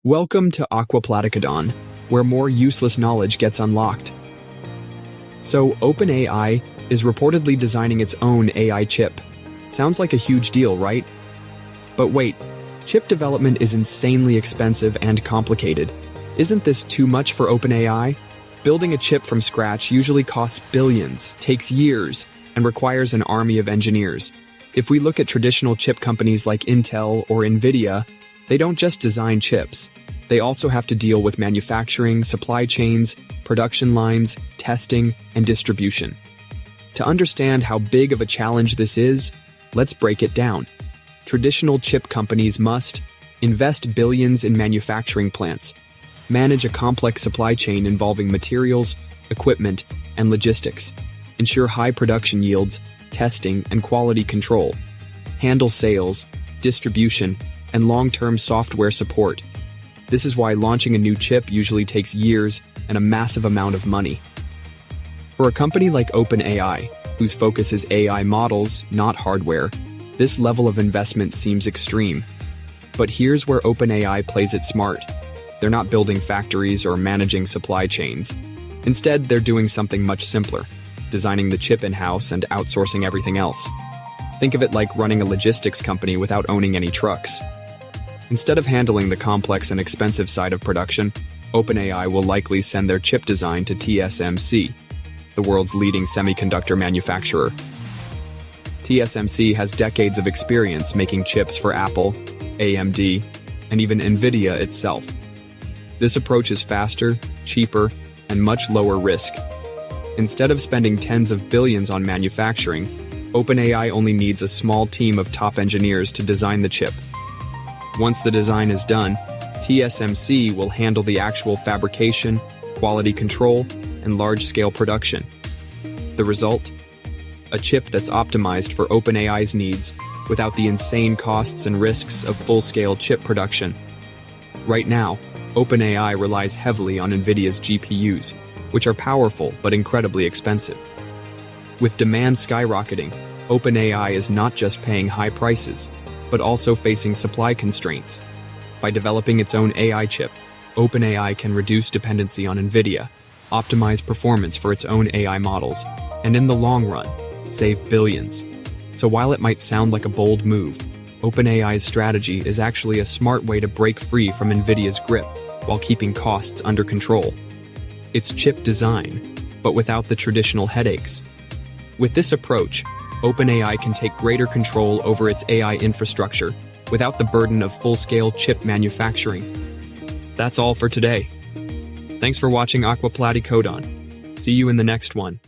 Welcome to Aquaplaticodon, where more useless knowledge gets unlocked. So, OpenAI is reportedly designing its own AI chip. Sounds like a huge deal, right? But wait, chip development is insanely expensive and complicated. Isn't this too much for OpenAI? Building a chip from scratch usually costs billions, takes years, and requires an army of engineers. If we look at traditional chip companies like Intel or NVIDIA, they don't just design chips. They also have to deal with manufacturing, supply chains, production lines, testing, and distribution. To understand how big of a challenge this is, let's break it down. Traditional chip companies must invest billions in manufacturing plants, manage a complex supply chain involving materials, equipment, and logistics, ensure high production yields, testing, and quality control, handle sales, distribution, and long-term software support. This is why launching a new chip usually takes years and a massive amount of money. For a company like OpenAI, whose focus is AI models, not hardware, this level of investment seems extreme. But here's where OpenAI plays it smart. They're not building factories or managing supply chains. Instead, they're doing something much simpler, designing the chip in-house and outsourcing everything else. Think of it like running a logistics company without owning any trucks. Instead of handling the complex and expensive side of production, OpenAI will likely send their chip design to TSMC, the world's leading semiconductor manufacturer. TSMC has decades of experience making chips for Apple, AMD, and even NVIDIA itself. This approach is faster, cheaper, and much lower risk. Instead of spending tens of billions on manufacturing, OpenAI only needs a small team of top engineers to design the chip. Once the design is done, TSMC will handle the actual fabrication, quality control, and large-scale production. The result? A chip that's optimized for OpenAI's needs without the insane costs and risks of full-scale chip production. Right now, OpenAI relies heavily on NVIDIA's GPUs, which are powerful but incredibly expensive. With demand skyrocketing, OpenAI is not just paying high prices, but also facing supply constraints. By developing its own AI chip, OpenAI can reduce dependency on NVIDIA, optimize performance for its own AI models, and in the long run, save billions. So while it might sound like a bold move, OpenAI's strategy is actually a smart way to break free from NVIDIA's grip while keeping costs under control. It's chip design, but without the traditional headaches. With this approach, OpenAI can take greater control over its AI infrastructure without the burden of full-scale chip manufacturing. That's all for today. Thanks for watching Aquaplaticodon. See you in the next one.